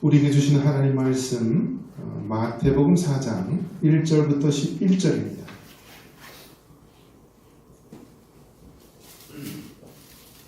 우리에게 주시는 하나님 말씀 마태복음 4장 1절부터 11절입니다.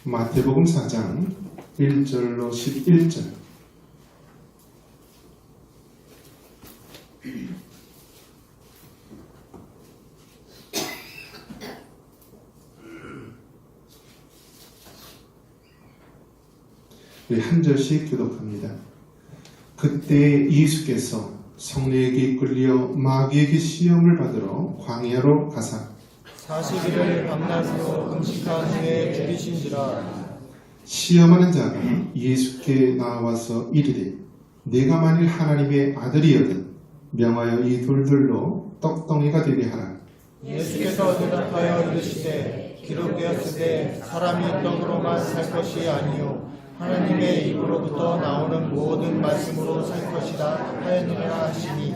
마태복음 4장 1절로 11절. 우리 한 절씩 교독합니다. 그때 예수께서 성령에게 이끌려 마귀에게 시험을 받으러 광야로 가사 40일을 밤낮으로 금식한 후에 죽이신지라. 시험하는 자가 예수께 나와서 이르되 내가 만일 하나님의 아들이여든 명하여 이 돌들로 떡덩이가 되게 하라. 예수께서 대답하여 이르시되 기록되었으되 사람이 떡으로만 살 것이 아니요 하나님의 입으로부터 나오는 모든 말씀으로 살 것이다 하였느니라 하시니.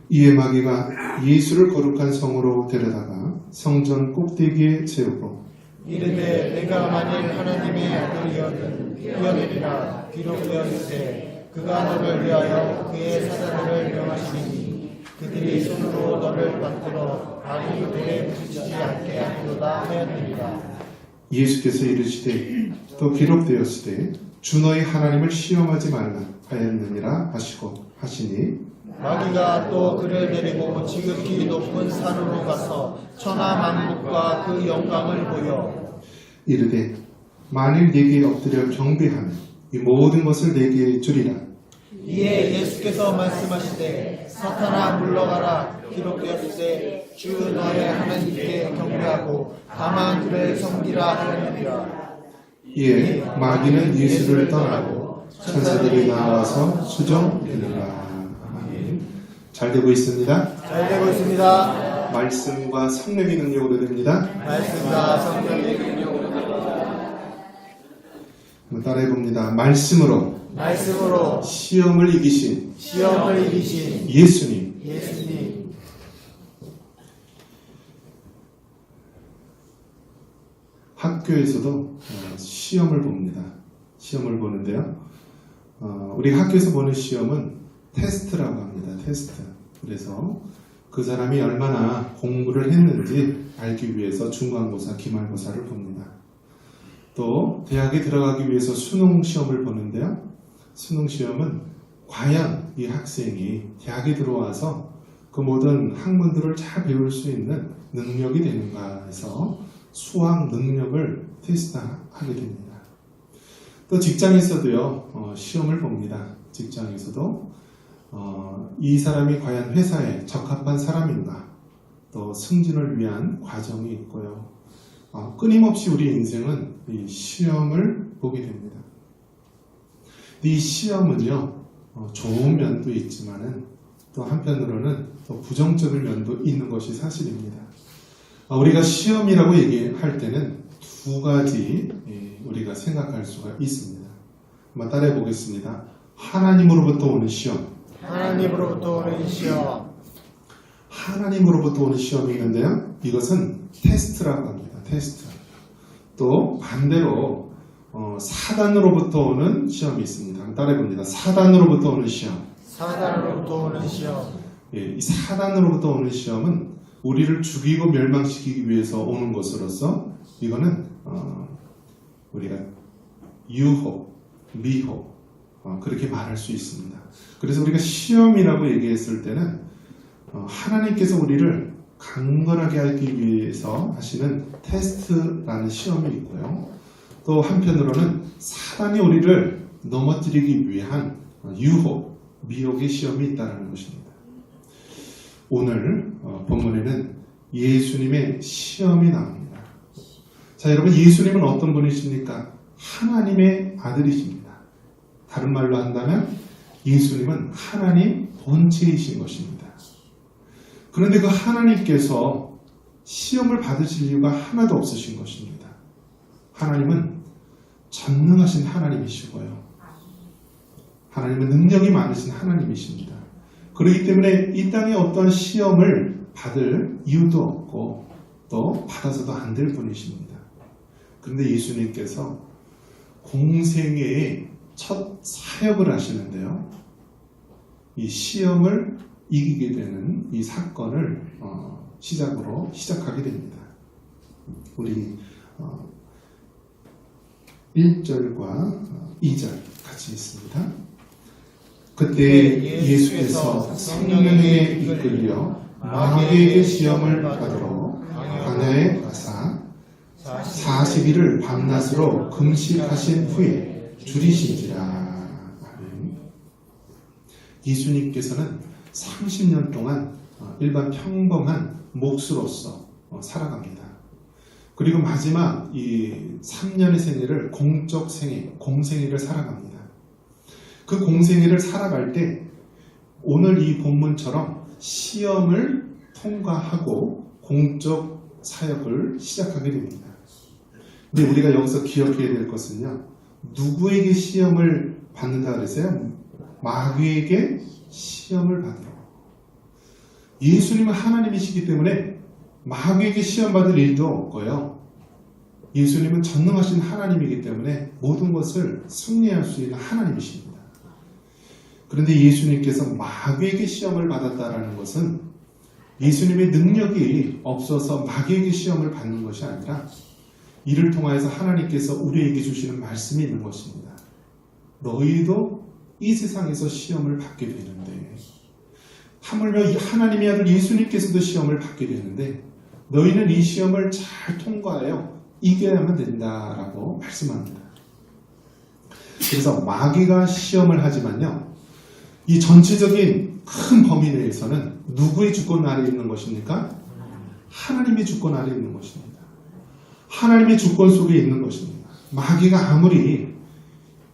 이에 마귀가 예수를 거룩한 성으로 데려다가 성전 꼭대기에 세우고 이르되 내가 만일 하나님의 아들이여든 뛰어내리라. 기록되었으되 그가 너를 위하여 그의 사자들을 명하시니 그들이 손으로 너를 받들어 악이 돌에 부딪히지 않게 하리로다 하였느니라. 예수께서 이르시되 또 기록되었으되 주 너희 하나님을 시험하지 말라 하였느니라 하시니 마귀가 또 그를 데리고 지극히 높은 산으로 가서 천하 만국과 그 영광을 보여 이르되 만일 내게 엎드려 경배하면 이 모든 것을 내게 주리라. 이에 예수께서 말씀하시되 사탄아 물러가라. 기록되었으되 주 너의 하나님께 경배하고 다만 그를 섬기라 하였느니라. 이에 마귀는 예수를 떠나고 천사들이 나와서 수종되니라. 아멘. 잘 되고 있습니다. 잘 되고 있습니다. 말씀과 성령의 능력으로 됩니다. 말씀과 성령의 능력으로 한번 따라해 봅니다. 말씀으로 시험을 이기신 예수님. 학교에서도 시험을 봅니다. 시험을 보는데요. 우리 학교에서 보는 시험은 테스트라고 합니다. 테스트. 그래서 그 사람이 얼마나 공부를 했는지 알기 위해서 중간고사, 기말고사를 봅니다. 또 대학에 들어가기 위해서 수능 시험을 보는데요. 수능 시험은 과연 이 학생이 대학에 들어와서 그 모든 학문들을 잘 배울 수 있는 능력이 되는가 해서 수학 능력을 테스트하게 됩니다. 또 직장에서도요, 시험을 봅니다. 직장에서도 이 사람이 과연 회사에 적합한 사람인가, 또 승진을 위한 과정이 있고요. 끊임없이 우리 인생은 이 시험을 보게 됩니다. 이 시험은요, 좋은 면도 있지만은 또 한편으로는 또 부정적인 면도 있는 것이 사실입니다. 우리가 시험이라고 얘기할 때는 두 가지 우리가 생각할 수가 있습니다. 한번 따라해 보겠습니다. 하나님으로부터 오는 시험. 하나님으로부터 오는 시험이 있는데요. 이것은 테스트라고 합니다. 테스트. 또 반대로 사단으로부터 오는 시험이 있습니다. 한번 따라해 봅니다. 사단으로부터 오는 시험. 이 사단으로부터 오는 시험은 우리를 죽이고 멸망시키기 위해서 오는 것으로서 이거는 우리가 유혹, 미혹 그렇게 말할 수 있습니다. 그래서 우리가 시험이라고 얘기했을 때는 하나님께서 우리를 강건하게 하기 위해서 하시는 테스트라는 시험이 있고요. 또 한편으로는 사단이 우리를 넘어뜨리기 위한 유혹, 미혹의 시험이 있다는 것입니다. 오늘 본문에는 예수님의 시험이 나옵니다. 자, 여러분, 예수님은 어떤 분이십니까? 하나님의 아들이십니다. 다른 말로 한다면 예수님은 하나님 본체이신 것입니다. 그런데 그 하나님께서 시험을 받으실 이유가 하나도 없으신 것입니다. 하나님은 전능하신 하나님이시고요. 하나님은 능력이 많으신 하나님이십니다. 그렇기 때문에 이 땅에 어떤 시험을 받을 이유도 없고 또 받아서도 안 될 분이십니다. 그런데 예수님께서 공생애에 첫 사역을 하시는데요. 이 시험을 이기게 되는 이 사건을 시작하게 됩니다. 우리 1절과 2절 같이 있습니다. 그때 예수께서 성령에게 이끌려 마귀에게 시험을 받으러 광야에 가사 40일을 밤낮으로 금식하신 후에 줄이신지라. 아멘. 예수님께서는 30년 동안 일반 평범한 목수로서 살아갑니다. 그리고 마지막 이 3년의 생애를 공적 생애, 공생애를 살아갑니다. 그 공생애를 살아갈 때 오늘 이 본문처럼 시험을 통과하고 공적 사역을 시작하게 됩니다. 근데 우리가 여기서 기억해야 될 것은요, 누구에게 시험을 받는다 그랬어요? 마귀에게 시험을 받으러. 예수님은 하나님이시기 때문에 마귀에게 시험 받을 일도 없고요. 예수님은 전능하신 하나님이기 때문에 모든 것을 승리할 수 있는 하나님이십니다. 그런데 예수님께서 마귀에게 시험을 받았다라는 것은 예수님의 능력이 없어서 마귀에게 시험을 받는 것이 아니라 이를 통하여서 하나님께서 우리에게 주시는 말씀이 있는 것입니다. 너희도 이 세상에서 시험을 받게 되는데, 하물며 하나님의 아들 예수님께서도 시험을 받게 되는데 너희는 이 시험을 잘 통과하여 이겨야만 된다라고 말씀합니다. 그래서 마귀가 시험을 하지만요, 이 전체적인 큰 범위 내에서는 누구의 주권 아래에 있는 것입니까? 하나님의 주권 아래에 있는 것입니다. 하나님의 주권 속에 있는 것입니다. 마귀가 아무리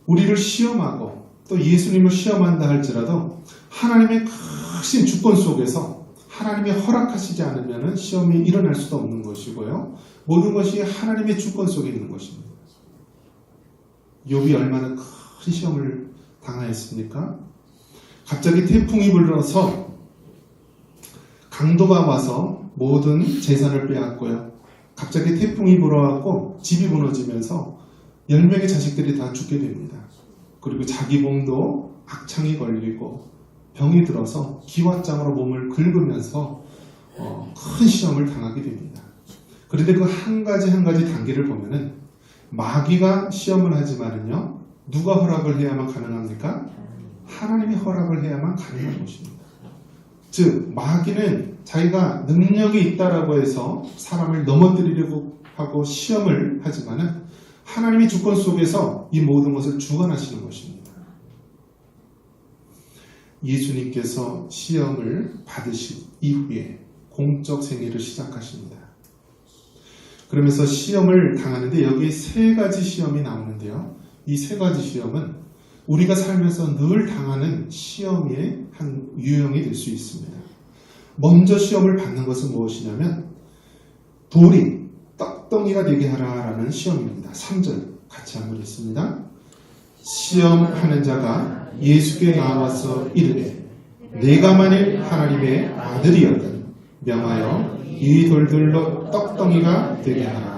우리를 시험하고 또 예수님을 시험한다 할지라도 하나님의 크신 주권 속에서 하나님이 허락하시지 않으면 시험이 일어날 수도 없는 것이고요. 모든 것이 하나님의 주권 속에 있는 것입니다. 욥이 얼마나 큰 시험을 당하였습니까? 갑자기 태풍이 불어서 강도가 와서 모든 재산을 빼앗고요. 갑자기 태풍이 불어왔고 집이 무너지면서 10명의 자식들이 다 죽게 됩니다. 그리고 자기 몸도 악창이 걸리고 병이 들어서 기왓장으로 몸을 긁으면서 큰 시험을 당하게 됩니다. 그런데 그 한 가지 한 가지 단계를 보면은 마귀가 시험을 하지만은요, 누가 허락을 해야만 가능합니까? 하나님이 허락을 해야만 가능한 것입니다. 즉 마귀는 자기가 능력이 있다라고 해서 사람을 넘어뜨리려고 하고 시험을 하지만은 하나님의 주권 속에서 이 모든 것을 주관하시는 것입니다. 예수님께서 시험을 받으신 이후에 공적 생애를 시작하십니다. 그러면서 시험을 당하는데 여기에 3가지 시험이 나오는데요. 이 3가지 시험은 우리가 살면서 늘 당하는 시험의 한 유형이 될 수 있습니다. 먼저 시험을 받는 것은 무엇이냐면 돌이 떡덩이가 되게 하라라는 시험입니다. 3절 같이 한번 읽습니다. 시험하는 자가 예수께 나와서 이르되 내가 만일 하나님의 아들이었거든 명하여 이 돌들로 떡덩이가 되게 하라.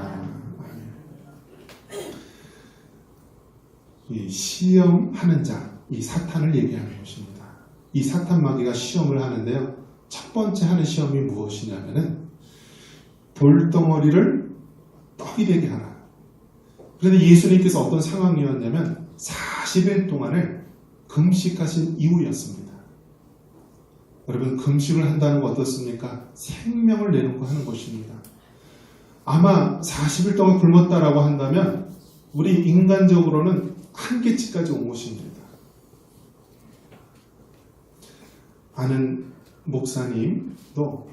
이 시험하는 자, 이 사탄을 얘기하는 것입니다. 이 사탄 마귀가 시험을 하는데요, 첫 번째 하는 시험이 무엇이냐면은 돌덩어리를 떡이 되게 하라. 그런데 예수님께서 어떤 상황이었냐면 40일 동안을 금식하신 이후였습니다. 여러분, 금식을 한다는 거 어떻습니까? 생명을 내놓고 하는 것입니다. 아마 40일 동안 굶었다라고 한다면 우리 인간적으로는 한계치까지 온 것입니다. 아는 목사님도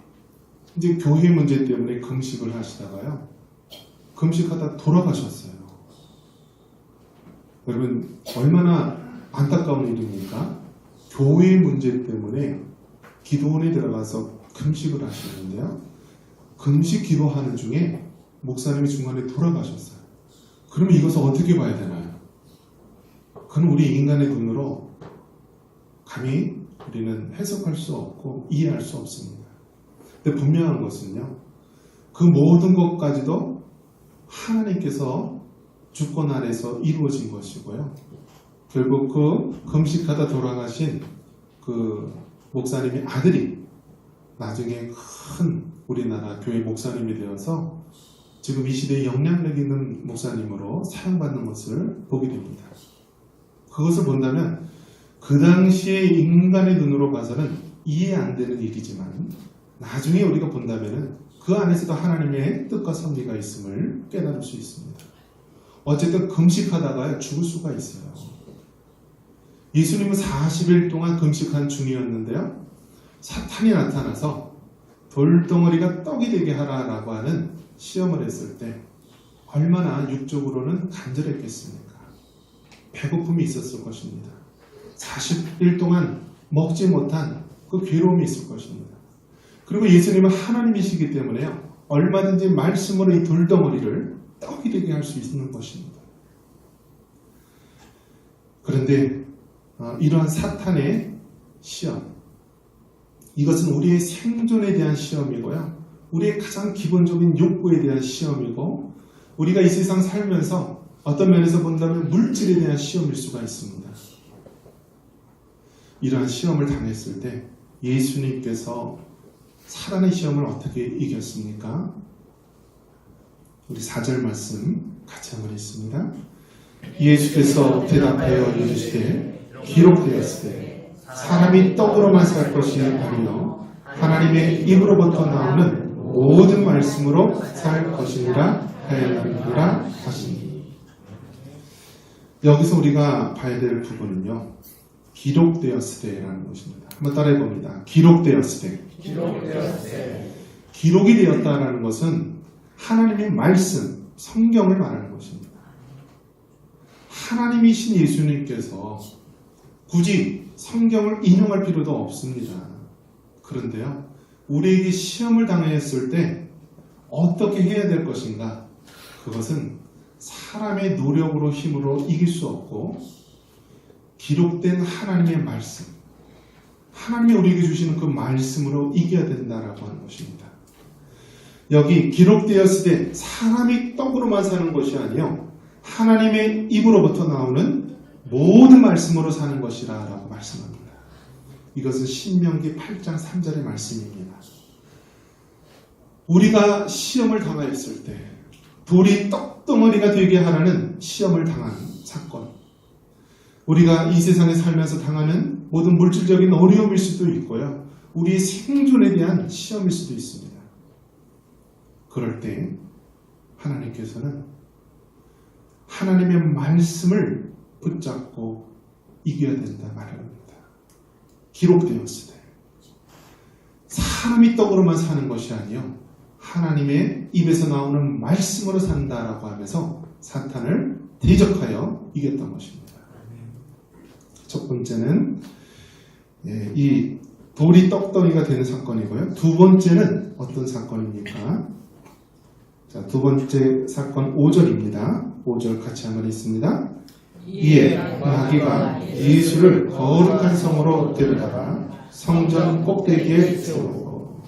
이제 교회 문제 때문에 금식을 하시다가요, 금식하다 돌아가셨어요. 여러분, 얼마나 안타까운 일입니까? 교회 문제 때문에 기도원에 들어가서 금식을 하시는데요, 금식 기도하는 중에 목사님이 중간에 돌아가셨어요. 그러면 이것을 어떻게 봐야 되나요? 그건 우리 인간의 눈으로 감히 우리는 해석할 수 없고 이해할 수 없습니다. 근데 분명한 것은요, 그 모든 것까지도 하나님께서 주권 아래서 이루어진 것이고요, 결국 그 금식하다 돌아가신 그 목사님의 아들이 나중에 큰 우리나라 교회 목사님이 되어서 지금 이 시대에 영향력 있는 목사님으로 사용받는 것을 보게 됩니다. 그것을 본다면 그 당시에 인간의 눈으로 봐서는 이해 안 되는 일이지만 나중에 우리가 본다면 그 안에서도 하나님의 뜻과 섭리가 있음을 깨달을 수 있습니다. 어쨌든 금식하다가 죽을 수가 있어요. 예수님은 40일 동안 금식한 중이었는데요. 사탄이 나타나서 돌덩어리가 떡이 되게 하라라고 하는 시험을 했을 때 얼마나 육적으로는 간절했겠습니까? 배고픔이 있었을 것입니다. 40일 동안 먹지 못한 그 괴로움이 있을 것입니다. 그리고 예수님은 하나님이시기 때문에요. 얼마든지 말씀으로 이 돌덩어리를 떡이 되게 할 수 있는 것입니다. 그런데 이러한 사탄의 시험, 이것은 우리의 생존에 대한 시험이고요. 우리의 가장 기본적인 욕구에 대한 시험이고 우리가 이 세상 살면서 어떤 면에서 본다면 물질에 대한 시험일 수가 있습니다. 이러한 시험을 당했을 때 예수님께서 사단의 시험을 어떻게 이겼습니까? 우리 4절 말씀 같이 한번 읽습니다. 예수께서 대답하여 이르시되 기록되었으되 사람이 떡으로만 살 것이 아니요 하나님의 입으로부터 나오는 모든 말씀으로 살 것이니라 하였느니라 하시니. 여기서 우리가 봐야 될 부분은요, 기록되었으되라는 것입니다. 한번 따라해 봅니다. 기록되었으되. 기록이 되었다라는 것은 하나님의 말씀, 성경을 말하는 것입니다. 하나님이신 예수님께서 굳이 성경을 인용할 필요도 없습니다. 그런데요, 우리에게 시험을 당했을 때 어떻게 해야 될 것인가? 그것은 사람의 노력으로 힘으로 이길 수 없고 기록된 하나님의 말씀, 하나님이 우리에게 주시는 그 말씀으로 이겨야 된다라고 하는 것입니다. 여기 기록되었을 때 사람이 떡으로만 사는 것이 아니요 하나님의 입으로부터 나오는 모든 말씀으로 사는 것이라 라고 말씀합니다. 이것은 신명기 8장 3절의 말씀입니다. 우리가 시험을 당하였을 때 돌이 떡덩어리가 되게 하라는 시험을 당한 사건, 우리가 이 세상에 살면서 당하는 모든 물질적인 어려움일 수도 있고요, 우리의 생존에 대한 시험일 수도 있습니다. 그럴 때 하나님께서는 하나님의 말씀을 붙잡고 이겨야 된다 말합니다. 기록되었으되 사람이 떡으로만 사는 것이 아니요 하나님의 입에서 나오는 말씀으로 산다라고 하면서 사탄을 대적하여 이겼던 것입니다. 첫 번째는 이 돌이 떡덩이가 되는 사건이고요. 두 번째는 어떤 사건입니까? 자, 두 번째 사건 5절입니다. 5절 같이 한번 읽습니다. 이에 마귀가 예수를 거룩한 성으로 데려다가 성전 꼭대기에 세우고.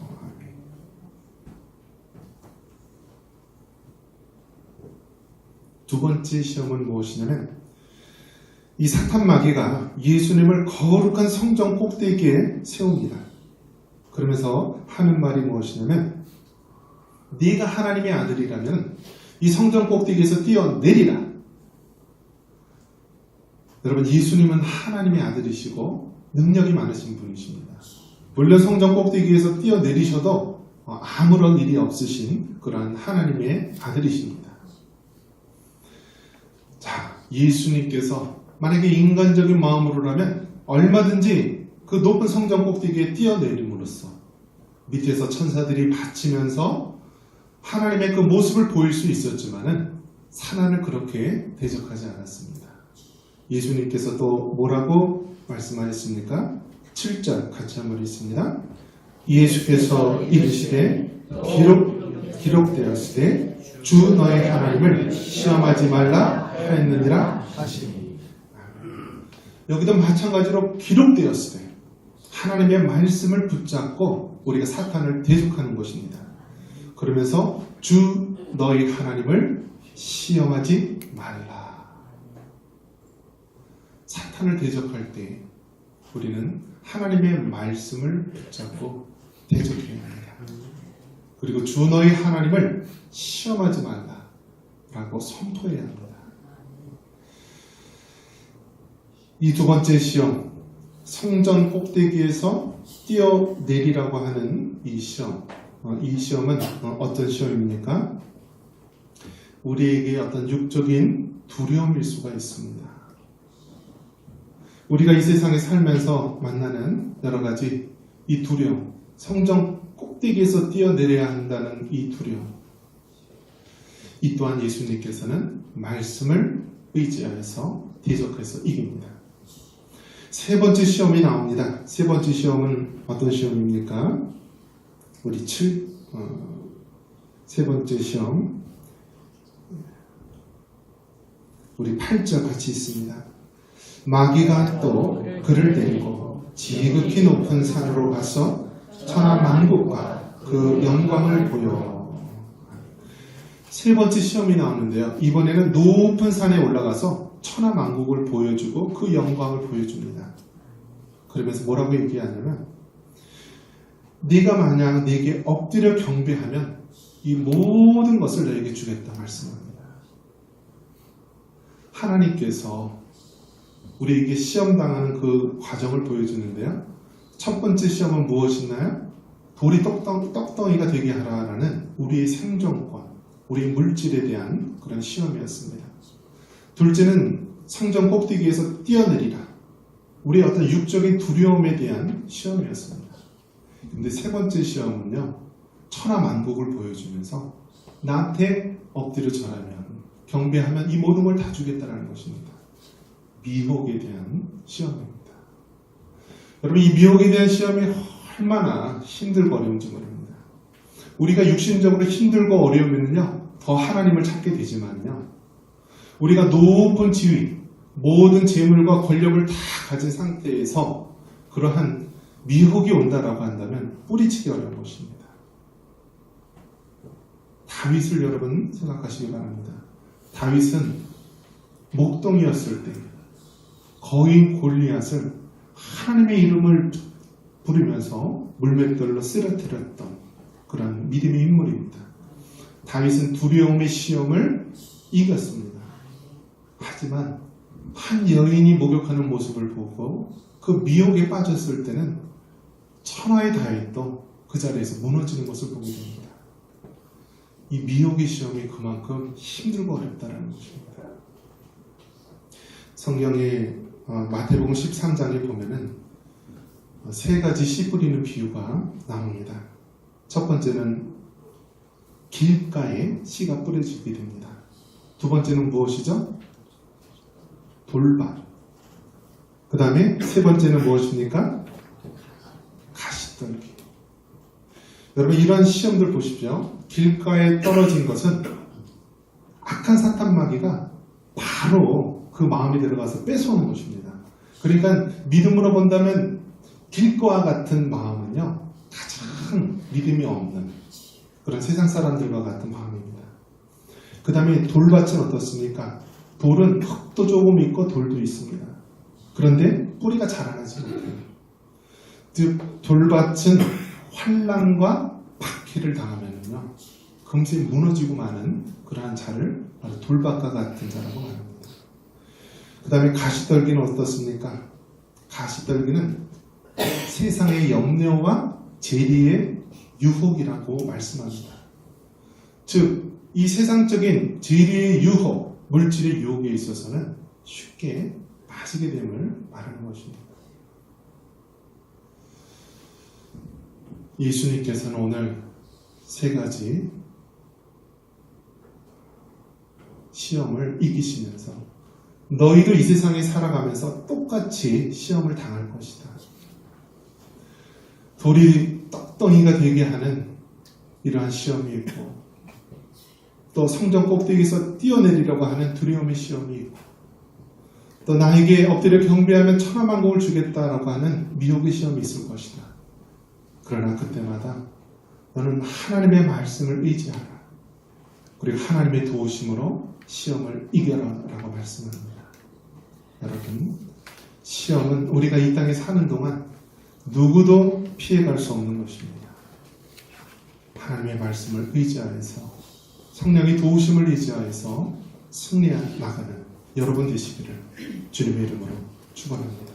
두 번째 시험은 무엇이냐면 이 사탄 마귀가 예수님을 거룩한 성전 꼭대기에 세웁니다. 그러면서 하는 말이 무엇이냐면 네가 하나님의 아들이라면 이 성전 꼭대기에서 뛰어내리라. 여러분, 예수님은 하나님의 아들이시고 능력이 많으신 분이십니다. 물론 성전 꼭대기에서 뛰어내리셔도 아무런 일이 없으신 그러한 하나님의 아들이십니다. 자, 예수님께서 만약에 인간적인 마음으로라면 얼마든지 그 높은 성전 꼭대기에 뛰어내림으로써 밑에서 천사들이 바치면서 하나님의 그 모습을 보일 수 있었지만은 사단을 그렇게 대적하지 않았습니다. 예수님께서 또 뭐라고 말씀하셨습니까? 7절 같이 한번 읽습니다. 예수께서 이르시되 기록되었으되 주 너의 하나님을 시험하지 말라 하였느니라 하시니. 여기도 마찬가지로 기록되었으되 하나님의 말씀을 붙잡고 우리가 사탄을 대적하는 것입니다. 그러면서 주 너희 하나님을 시험하지 말라. 사탄을 대적할 때 우리는 하나님의 말씀을 붙잡고 대적해야 합니다. 그리고 주 너희 하나님을 시험하지 말라 라고 선포해야 합니다. 이 두 번째 시험, 성전 꼭대기에서 뛰어내리라고 하는 이 시험, 이 시험은 어떤 시험입니까? 우리에게 어떤 육적인 두려움일 수가 있습니다. 우리가 이 세상에 살면서 만나는 여러 가지 이 두려움, 성전 꼭대기에서 뛰어내려야 한다는 이 두려움, 이 또한 예수님께서는 말씀을 의지하여서 대적해서 이깁니다. 세 번째 시험이 나옵니다. 세 번째 시험은 어떤 시험입니까? 우리 세 번째 시험, 우리 8절 같이 있습니다. 마귀가 또 그를 데리고 지극히 높은 산으로 가서 천하만국과 그 영광을 보여. 세 번째 시험이 나오는데요. 이번에는 높은 산에 올라가서 천하만국을 보여주고 그 영광을 보여줍니다. 그러면서 뭐라고 얘기하냐면 네가 만약 내게 엎드려 경배하면 이 모든 것을 너에게 주겠다 말씀합니다. 하나님께서 우리에게 시험당하는 그 과정을 보여주는데요. 첫 번째 시험은 무엇이나요? 돌이 떡덩이가 되게 하라라는 우리의 생존권, 우리의 물질에 대한 그런 시험이었습니다. 둘째는 성전 꼭대기에서 뛰어내리라. 우리의 어떤 육적인 두려움에 대한 시험이었습니다. 근데 세 번째 시험은요, 천하만국을 보여주면서 나한테 엎드려 절하면, 경배하면 이 모든 걸 다 주겠다라는 것입니다. 미혹에 대한 시험입니다. 여러분, 이 미혹에 대한 시험이 얼마나 힘들고 어려운지 모릅니다. 우리가 육신적으로 힘들고 어려우면요, 더 하나님을 찾게 되지만요, 우리가 높은 지위, 모든 재물과 권력을 다 가진 상태에서 그러한 미혹이 온다라고 한다면 뿌리치기 어려운 것입니다. 다윗을 여러분 생각하시기 바랍니다. 다윗은 목동이었을 때 거인 골리앗을 하나님의 이름을 부르면서 물맷돌로 쓰러뜨렸던 그런 믿음의 인물입니다. 다윗은 두려움의 시험을 이겼습니다. 하지만 한 여인이 목욕하는 모습을 보고 그 미혹에 빠졌을 때는 천하의 다윗도 그 자리에서 무너지는 것을 보게 됩니다. 이 미혹의 시험이 그만큼 힘들고 어렵다는 것입니다. 성경의 마태복음 13장에 보면은 세 가지 씨 뿌리는 비유가 나옵니다. 첫 번째는 길가에 씨가 뿌려지게 됩니다. 두 번째는 무엇이죠? 돌밭. 그 다음에 세 번째는 무엇입니까? 가시떨기. 여러분, 이런 시험들 보십시오. 길가에 떨어진 것은 악한 사탄 마귀가 바로 그 마음에 들어가서 뺏어오는 것입니다. 그러니까 믿음으로 본다면 길가와 같은 마음은요, 가장 믿음이 없는 그런 세상 사람들과 같은 마음입니다. 그 다음에 돌밭은 어떻습니까? 돌은 흙도 조금 있고 돌도 있습니다. 그런데 뿌리가 자라나지 못해요. 즉 돌밭은 환난과 박해를 당하면요, 금세 무너지고 마는 그러한 자를 바로 돌밭과 같은 자라고 말합니다. 그 다음에 가시떨기는 어떻습니까? 가시떨기는 세상의 염려와 재리의 유혹이라고 말씀합니다. 즉, 이 세상적인 재리의 유혹, 물질의 유혹에 있어서는 쉽게 빠지게 됨을 말하는 것입니다. 예수님께서는 오늘 세 가지 시험을 이기시면서 너희도 이 세상에 살아가면서 똑같이 시험을 당할 것이다. 돌이 떡덩이가 되게 하는 이러한 시험이 있고, 또 성전 꼭대기에서 뛰어내리려고 하는 두려움의 시험이 있고, 또 나에게 엎드려 경배하면 천하만국을 주겠다라고 하는 미혹의 시험이 있을 것이다. 그러나 그때마다 너는 하나님의 말씀을 의지하라. 그리고 하나님의 도우심으로 시험을 이겨라 라고 말씀합니다. 여러분, 시험은 우리가 이 땅에 사는 동안 누구도 피해갈 수 없는 것입니다. 하나님의 말씀을 의지하여서 성령의 도우심을 의지하여서 승리해 나가는 여러분 되시기를 주님의 이름으로 축원합니다.